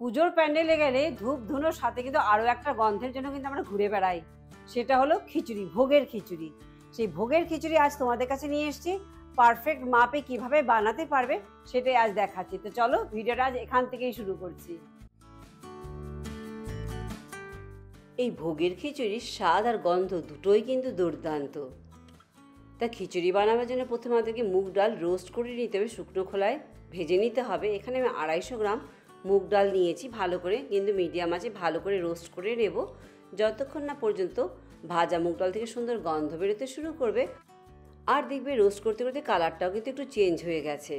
পুজোর প্যান্ডেলে গেলে ধূপ ধুনোর সাথে কিন্তু আরও একটা গন্ধের জন্য কিন্তু আমরা ঘুরে বেড়াই, সেটা হলো খিচুড়ি, ভোগের খিচুড়ি। সেই ভোগের খিচুড়ি আজ তোমাদের কাছে নিয়ে এসেছি। পারফেক্ট মাপে কিভাবে বানাতে পারবে সেটাই আজ দেখাচ্ছি। তো চলো ভিডিওটা আজ এখান থেকেই শুরু করছি। এই ভোগের খিচুড়ির স্বাদ আর গন্ধ দুটোই কিন্তু দুর্দান্ত। তা খিচুড়ি বানাবার জন্য প্রথমে আমাদেরকে মুগ ডাল রোস্ট করে নিতে হবে, শুকনো খোলায় ভেজে নিতে হবে। এখানে আমি 250 গ্রাম মুগ ডাল নিয়েছি, ভালো করে কিন্তু মিডিয়াম আছে ভালো করে রোস্ট করে নেব, যতক্ষণ না পর্যন্ত ভাজা মুগ ডাল থেকে সুন্দর গন্ধ বেরোতে শুরু করবে। আর দেখবে রোস্ট করতে করতে কালারটাও কিন্তু একটু চেঞ্জ হয়ে গেছে।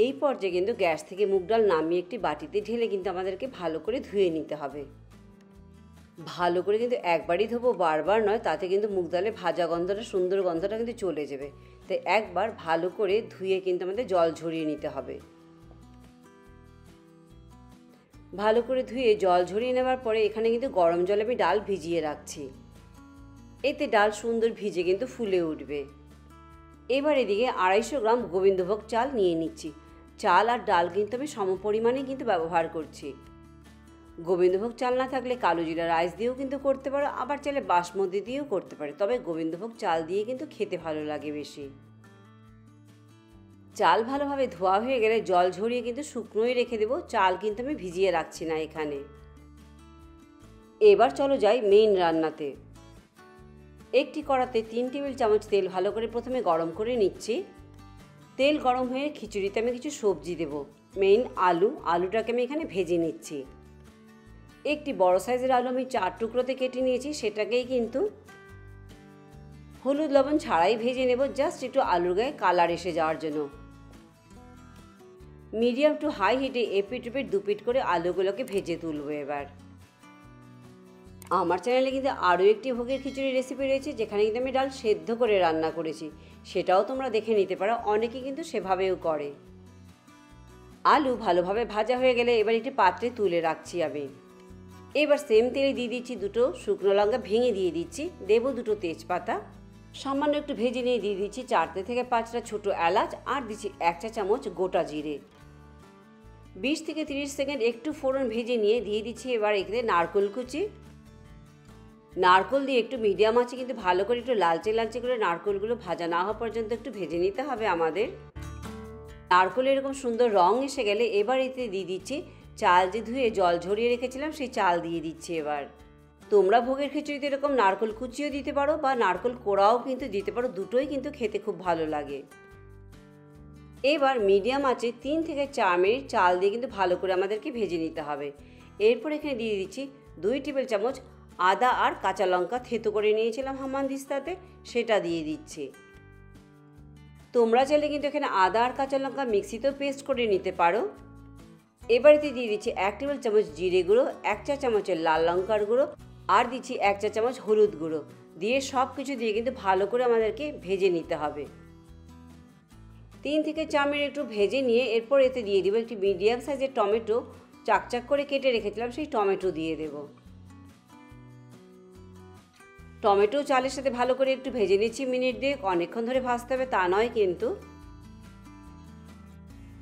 এই পর্যায়ে কিন্তু গ্যাস থেকে মুগ ডাল নামিয়ে একটি বাটিতে ঢেলে কিন্তু আমাদেরকে ভালো করে ধুয়ে নিতে হবে। ভালো করে কিন্তু একবারই ধোবো, বারবার নয়, তাতে কিন্তু মুগ ডালে ভাজা গন্ধটা, সুন্দর গন্ধটা কিন্তু চলে যাবে। তাই একবার ভালো করে ধুয়ে কিন্তু আমাদের জল ঝরিয়ে নিতে হবে। ভালো করে ধুয়ে জল ঝরিয়ে নেওয়ার পরে এখানে কিন্তু গরম জলে আমি ডাল ভিজিয়ে রাখছি। এতে ডাল সুন্দর ভিজে কিন্তু ফুলে উঠবে। এবার এদিকে 250 গ্রাম গোবিন্দভোগ চাল নিয়ে নিচ্ছি। চাল আর ডাল কিন্তু আমি সমপরিমাণে কিন্তু ব্যবহার করছি। গোবিন্দভোগ চাল না থাকলে কালো জিরা রাইস দিয়েও কিন্তু করতে পারো, আবার চাইলে বাসমতি দিয়েও করতে পারে, তবে গোবিন্দভোগ চাল দিয়ে কিন্তু খেতে ভালো লাগে বেশি। চাল ভালোভাবে ধোয়া হয়ে গেলে জল ঝরিয়ে কিন্তু শুকনোই রেখে দেবো। চাল কিন্তু আমি ভিজিয়ে রাখছি না এখানে। এবার চলো যাই মেইন রান্নাতে। একটি কড়াতে 3 টেবিল চামচ তেল ভালো করে প্রথমে গরম করে নিচ্ছি। তেল গরম হয়ে খিচুড়িতে আমি কিছু সবজি দেব। মেইন আলুটাকে আমি এখানে ভেজে নিচ্ছি। একটি বড় সাইজের আলু আমি 4 টুকরোতে কেটে নিয়েছি, সেটাকেই কিন্তু হলুদ লবণ ছাড়াই ভেজে নেব, জাস্ট একটু আলুর গায়ে কালার এসে যাওয়ার জন্য। মিডিয়াম টু হাই হিটে এপিট ওপিট দুপিট করে আলুগুলোকে ভেজে তুলবো। এবার আমার চ্যানেলে কিন্তু আরও একটি ভোগের খিচুড়ি রেসিপি রয়েছে, যেখানে কিন্তু আমি ডাল সেদ্ধ করে রান্না করেছি, সেটাও তোমরা দেখে নিতে পারো। অনেকে কিন্তু সেভাবেও করে। আলু ভালোভাবে ভাজা হয়ে গেলে এবার একটি পাত্রে তুলে রাখছি আমি। এবার সেম তেলে দিয়ে দিচ্ছি 2টো শুকনো লঙ্কা ভেঙে দিয়ে দিচ্ছি, দেবো 2টো তেজপাতা, সামান্য একটু ভেজে নিয়ে দিয়ে দিচ্ছি 4 থেকে 5টা ছোটো এলাচ, আর দিচ্ছি 1 চা চামচ গোটা জিরে। 20 থেকে 30 সেকেন্ড একটু ফোড়ন ভেজে নিয়ে দিয়ে দিচ্ছি এবার এখানে নারকেল কুচি। নারকেল দিয়ে একটু মিডিয়াম আছে কিন্তু ভালো করে একটু লালচে লালচে করে নারকেলগুলো ভাজা না হওয়া পর্যন্ত একটু ভেজে নিতে হবে আমাদের। নারকেল এরকম সুন্দর রং এসে গেলে এবার এতে দিয়ে দিচ্ছি চাল যে ধুয়ে জল ঝরিয়ে রেখেছিলাম, সেই চাল দিয়ে দিচ্ছি। এবার তোমরা ভোগের খিচুড়িতে এরকম নারকেল কুচিও দিতে পারো বা নারকেল কোড়াও কিন্তু দিতে পারো, দুটোই কিন্তু খেতে খুব ভালো লাগে। এবার মিডিয়াম আছে 3 থেকে 4 মিনিট চাল দিয়ে কিন্তু ভালো করে আমাদেরকে ভেজে নিতে হবে। এরপর এখানে দিয়ে দিচ্ছি 2 টেবিল চামচ আদা আর কাঁচা লঙ্কা থেতো করে নিয়েছিলাম হামানদিস্তাতে, সেটা দিয়ে দিচ্ছি। তোমরা চাইলে কিন্তু এখানে আদা আর কাঁচা লঙ্কা মিক্সিতেও পেস্ট করে নিতে পারো। এবার এতে দিয়ে দিচ্ছি 1 টেবিল চামচ জিরে গুঁড়ো, 1 চা চামচের লাল লঙ্কার গুঁড়ো, আর দিচ্ছি 1 চা চামচ হলুদ গুঁড়ো। দিয়ে সব কিছু দিয়ে কিন্তু ভালো করে আমাদেরকে ভেজে নিতে হবে। 3 থেকে 4 মিনিট একটু ভেজে নিয়ে এরপর এতে দিয়ে দেবো একটি মিডিয়াম সাইজের টমেটো, চাকচাক করে কেটে রেখেছিলাম, সেই টমেটো দিয়ে দেব। টমেটো চালের সাথে ভালো করে একটু ভেজে নিচ্ছি মিনিট 2। অনেকক্ষণ ধরে ভাজতে হবে তা নয় কিন্তু।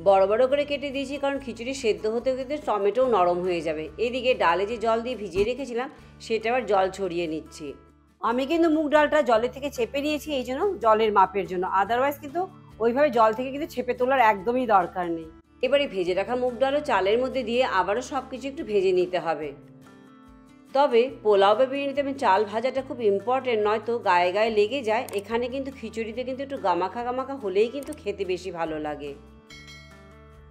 বড় বড় করে কেটে দিয়েছি, কারণ খিচুড়ি সেদ্ধ হতে কিন্তু টমেটোও নরম হয়ে যাবে। এদিকে ডালে যে জল দিয়ে ভিজিয়ে রেখেছিলাম সেটা আবার জল ছড়িয়ে নিচ্ছি। আমি কিন্তু মুগ ডালটা জলের থেকে ছেপে নিয়েছি, এই জন্য জলের মাপের জন্য, আদারওয়াইজ কিন্তু ওইভাবে জল থেকে কিন্তু ছেপে তোলার একদমই দরকার নেই। এবারে ভেজে রাখা মুগ ডালও চালের মধ্যে দিয়ে আবারও সব কিছু একটু ভেজে নিতে হবে। তবে পোলাও বা বিরিয়ানিতে আমি চাল ভাজাটা খুব ইম্পর্টেন্ট, নয়তো গায়ে গায়ে লেগে যায়। এখানে কিন্তু খিচুড়িতে কিন্তু একটু গামাখা গামাখা হলেই কিন্তু খেতে বেশি ভালো লাগে।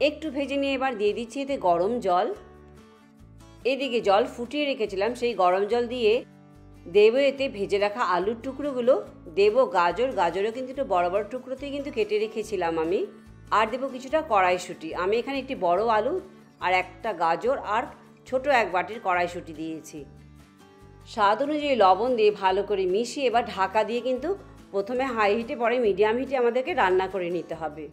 একটু ভেজে নিয়ে এবার দিয়ে দিচ্ছি এতে গরম জল। এদিকে জল ফুটিয়ে রেখেছিলাম, সেই গরম জল দিয়ে দেবো এতে ভেজে রাখা আলুর টুকরোগুলো, দেবো গাজরও কিন্তু একটু বড় বড় টুকরোতেই কিন্তু কেটে রেখেছিলাম আমি, আর দেবো কিছুটা কড়াইশুঁটি। আমি এখানে একটি বড় আলু আর একটা গাজর আর ছোট 1 বাটির কড়াইশুঁটি দিয়েছি। স্বাদ অনুযায়ী লবণ দিয়ে ভালো করে মিশিয়ে এবার ঢাকা দিয়ে কিন্তু প্রথমে হাই হিটে পরে মিডিয়াম হিটে আমাদেরকে রান্না করে নিতে হবে।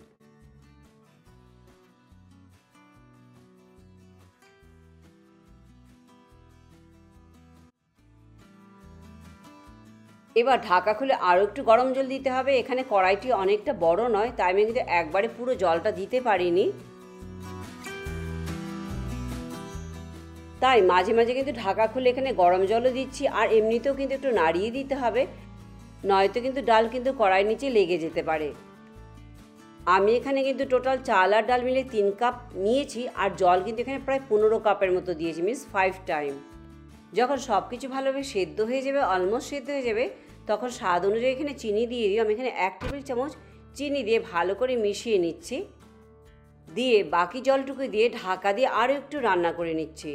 এবার ঢাকা খুলে আরও একটু গরম জল দিতে হবে। এখানে কড়াইটি অনেকটা বড় নয়, তাই আমি কিন্তু একবারে পুরো জলটা দিতে পারিনি। তাই মাঝে মাঝে কিন্তু ঢাকা খুলে এখানে গরম জলও দিচ্ছি, আর এমনিতেও কিন্তু একটু নাড়িয়ে দিতে হবে, নয়তো কিন্তু ডাল কিন্তু কড়াইয়ের নিচে লেগে যেতে পারে। আমি এখানে কিন্তু টোটাল চাল আর ডাল মিলে 3 কাপ নিয়েছি, আর জল কিন্তু এখানে প্রায় 15 কাপের মতো দিয়েছি, মিনস 5 টাইম। যখন সব কিছু ভালোভাবে সেদ্ধ হয়ে যাবে, অলমোস্ট সেদ্ধ হয়ে যাবে, তখন স্বাদ অনুযায়ী এখানে চিনি দিয়ে দিই। আমি এখানে 1 টেবিল চামচ চিনি দিয়ে ভালো করে মিশিয়ে নিচ্ছি, দিয়ে বাকি জলটুকু দিয়ে ঢাকা দিয়ে আরও একটু রান্না করে নিচ্ছি।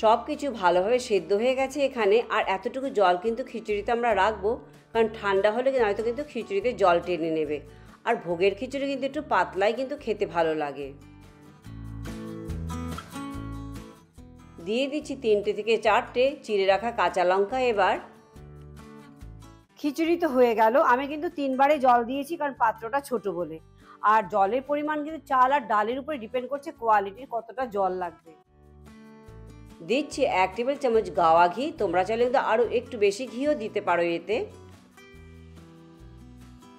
সব কিছু ভালোভাবে সেদ্ধ হয়ে গেছে এখানে, আর এতটুকু জল কিন্তু খিচুড়িতে আমরা রাখবো, কারণ ঠান্ডা হলে নয়তো কিন্তু খিচুড়িতে জল টেনে নেবে। আর ভোগের খিচুড়ি কিন্তু একটু পাতলাই কিন্তু খেতে ভালো লাগে। দিয়ে দিচ্ছি 3টে থেকে 4টে চিড়ে রাখা কাঁচা লঙ্কা। এবার খিচুড়ি তো হয়ে গেল। আমি কিন্তু 3বারে জল দিয়েছি, কারণ পাত্রটা ছোট বলে। আর জলের পরিমাণ কিন্তু চাল আর ডালের উপরে ডিপেন্ড করছে কোয়ালিটির কতটা জল লাগবে। দিচ্ছি 1 টেবিল চামচ গাওয়া ঘি, তোমরা চাইলে কিন্তু আরও একটু বেশি ঘিও দিতে পারো এতে।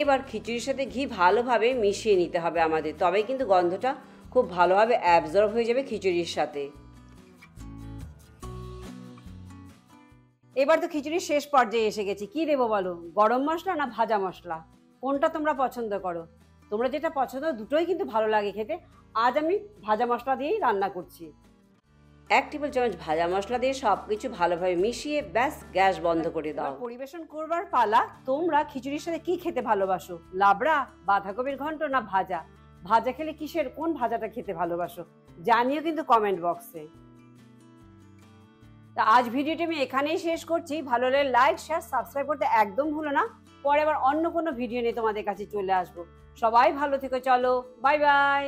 এবার খিচুড়ির সাথে ঘি ভালোভাবে মিশিয়ে নিতে হবে আমাদের, তবেই কিন্তু গন্ধটা খুব ভালোভাবে অ্যাবজর্ব হয়ে যাবে খিচুড়ির সাথে। এবার তো খিচুড়ির শেষ পর্যায়ে এসে গেছি। কি দেবো বলো, গরম মশলা না ভাজা মশলা, কোনটা তোমরা পছন্দ করো? তোমরা যেটা পছন্দ, দুটোই কিন্তু ভালো লাগে খেতে। আজ আমি ভাজা মশলা দিয়েই রান্না করছি। 1 টেবিল চামচ ভাজা মশলা দিয়ে সব কিছু ভালোভাবে মিশিয়ে ব্যাস গ্যাস বন্ধ করে দাও। পরিবেশন করবার পালা। তোমরা খিচুড়ির সাথে কি খেতে ভালোবাসো? লাবড়া, বাঁধাকপির ঘন্ট না ভাজা? ভাজা খেলে কিসের কোন ভাজাটা খেতে ভালোবাসো জানিও কিন্তু কমেন্ট বক্সে। তা আজ ভিডিওটি আমি এখানেই শেষ করছি। ভালো লাগলে লাইক, শেয়ার, সাবস্ক্রাইব করতে একদম ভুলো না। পরে আবার অন্য কোনো ভিডিও নিয়ে তোমাদের কাছে চলে আসবো। সবাই ভালো থেকো, চলো বাই বাই।